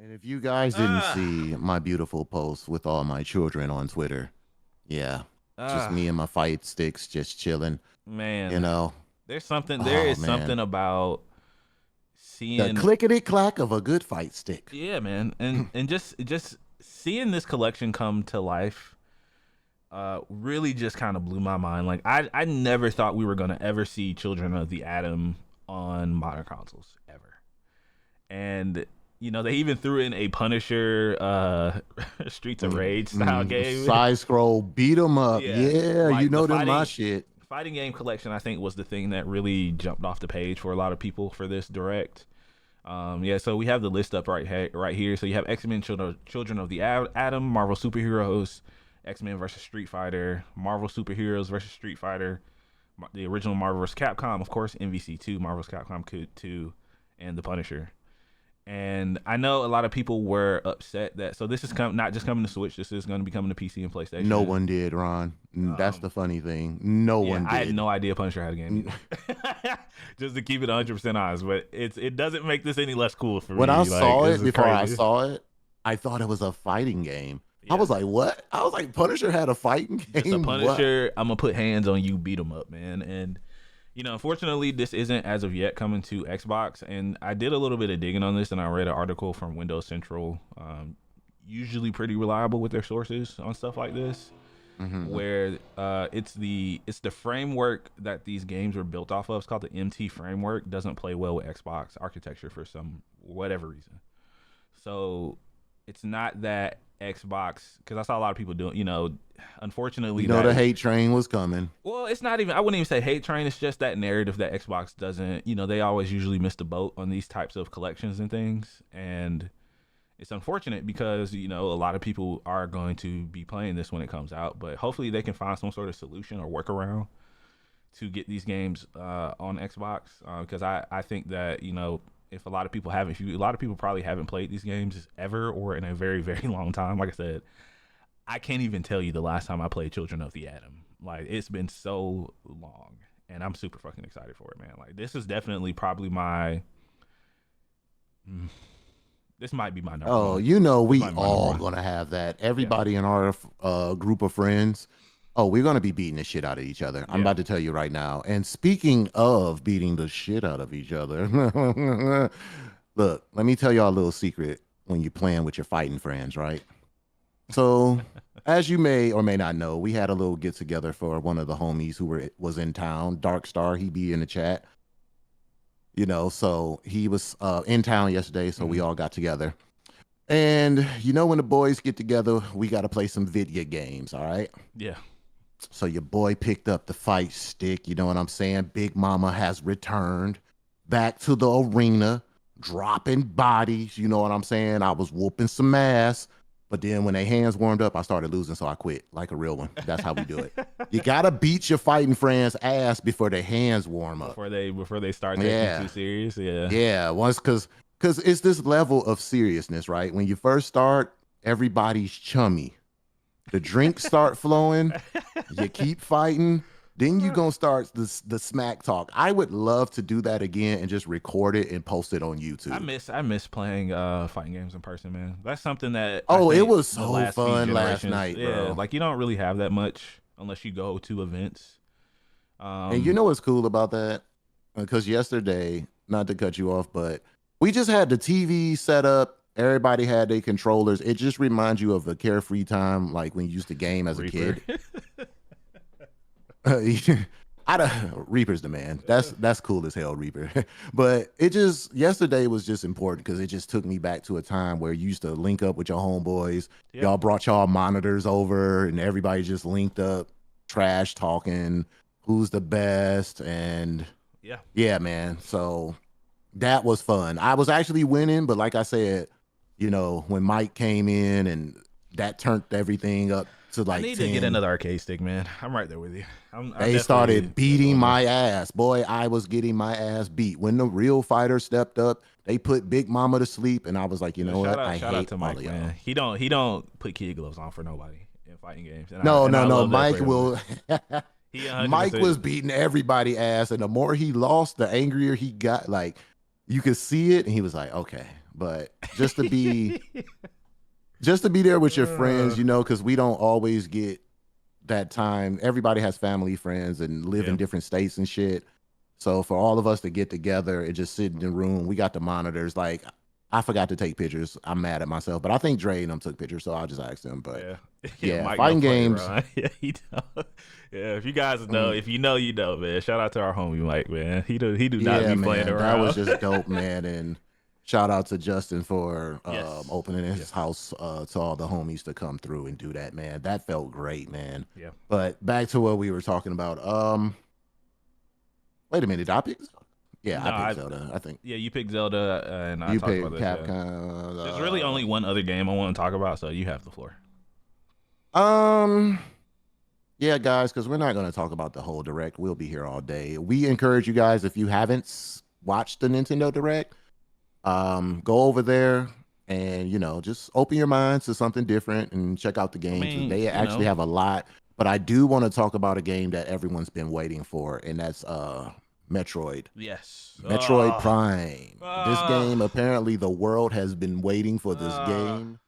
And if you guys didn't see my beautiful post with all my children on Twitter, yeah, just me and my fight sticks just chilling, you Man, know. there Oh is man. something about The seeing, clickety clack of a good fight stick. yeah, man, and just seeing this collection come to life really just kind of blew my mind. Like I never thought we were going to ever see Children of the Atom on modern consoles ever. And they even threw in a Punisher Streets of Rage style game. Side scroll, beat 'em up. Yeah, Yeah, you like the know them my shit. fighting game collection, I think, was the thing that really jumped off the page for a lot of people for this direct. Yeah, so we have the list up right here. So you have X-Men Children of the Atom, Marvel Superheroes, X-Men versus Street Fighter, Marvel Superheroes versus Street Fighter, the original Marvel vs Capcom, of course, MvC 2, Marvel vs Capcom 2, and the Punisher. And I know a lot of people were upset that this is not just coming to Switch. This is going to be coming to PC and No PlayStation. one did, Ron. That's the funny thing. No Yeah, one I had did. no idea Punisher had a game either. Just to keep it 100% honest, but it doesn't make this any less cool for When I me. Like, saw this it, is before I crazy. saw it, I thought it was a fighting game. I Yeah, was like, what? I was like, Punisher had a fighting just a game? What? Punisher. I'm gonna put hands on you, beat 'em up, man. And unfortunately, this isn't as of yet coming to Xbox. And I did a little bit of digging on this, and I read an article from Windows Central. Usually pretty reliable with their sources on stuff like this, Mm-hmm. where it's the framework that these games are built off of. It's called the MT framework. Doesn't play well with Xbox architecture for some whatever reason. So it's not that Xbox, because I saw a lot of people doing. Unfortunately, You know that the hate train was coming. well, it's not even. I wouldn't even say hate train. It's just that narrative that Xbox doesn't. They always usually miss the boat on these types of collections and things, and it's unfortunate because a lot of people are going to be playing this when it comes out. But hopefully, they can find some sort of solution or workaround to get these games on Xbox. Because I think that if a lot of people haven't, a lot of people probably haven't played these games ever or in a very very long time. Like I said, I can't even tell you the last time I played Children of the Atom. Like, it's been so long, and I'm super fucking excited for it, man. Like, this is definitely probably my. This might be my number Oh, one. This we might be my number all one. gonna have that. Yeah, Everybody in our group of friends. Oh, we're gonna be beating the shit out of each other. I'm yeah. about to tell you right now. And speaking of beating the shit out of each other, look, let me tell y'all a little secret when you're playing with your fighting friends, right? So, as you may or may not know, we had a little get together for one of the homies who was in town. Dark Star, he be in the chat, So he was in town yesterday, so we Mhm. all got together. And when the boys get together, we got to play some video games, all right? Yeah. So your boy picked up the fight stick, you know what I'm saying? Big Mama has returned back to the arena, dropping bodies, you know what I'm saying? I was whooping some ass, but then when their hands warmed up, I started losing, so I quit like a real one. That's how we do it. You gotta beat your fighting friends' ass before their hands warm up. Before they start taking you too Yeah. serious. Yeah. Yeah. Once because it's this level of seriousness, right? When you first start, everybody's chummy. The drinks start flowing, you keep fighting, then you gonna start the smack talk. I would love to do that again and just record it and post it on YouTube. I miss playing fighting games in person, man. That's something that I Oh, it think was the so last few fun last generations, night, yeah, bro. like you don't really have that much unless you go to events. And you Um, know what's cool about that? Because yesterday, not to cut you off, but we just had the TV set up. Everybody had their controllers. It just reminds you of a carefree time, like when you used to game as a Reaper. kid. Reaper's the man. That's cool as hell, Reaper. But it just yesterday was just important because it just took me back to a time where you used to link up with your homeboys. Yeah. Y'all brought y'all monitors over, and everybody just linked up, trash talking, who's the best, and Yeah. yeah, man. So that was fun. I was actually winning, but like I said, when Mike came in and that turned everything up to I like need to get 10. another arcade stick, man. I'm right there with you. I'm They definitely started beating going there. my ass. Boy, I was getting my ass beat. When the real fighter stepped up, they put Big Mama to sleep, and I was like, you Yeah, know what? I shout out hate to all Mike, of man. y'all. He don't put kid gloves on for nobody in fighting games, and No, I no, no. love that for Mike him. will. He Mike was 100%. beating everybody ass, and the more he lost, the angrier he got. Like you could see it, and he was like, okay. but just to be there with your friends, you know, because we don't always get that time. Everybody has family, friends, and live Yeah. in different states and shit. So for all of us to get together and just sit in the room, we got the monitors. Like, I forgot to take pictures. I'm mad at myself, but I think Dre and them took pictures, so I'll just ask them. But Yeah. Yeah, yeah, Mike don't fighting play games. around. Yeah, he don't. Yeah, if you guys know, mm, if you know, you know, man. Shout out to our homie Mike, man. He do not yeah, be playing man, that was around. just dope, man. And shout out to Justin for Yes. opening his Yes. house to all the homies to come through and do that, man. That felt great, man. Yeah. But back to what we were talking about. Wait a minute, did I pick? Yeah, I No, picked Zelda. I think yeah, you picked Zelda, and I you talked about picked this. Yeah. Capcom. There's really only one other game I want to talk about, so you have the floor. Um, yeah, guys, because we're not going to talk about the whole direct. We'll be here all day. We encourage you guys, if you haven't watched the Nintendo Direct, go over there and just open your minds to something different and check out the I games. mean, They actually have a lot, but I do want to talk about a game that everyone's been waiting for, and that's Metroid. yes. Metroid Prime. This Ah, game, apparently, the world has been waiting for this ah. game.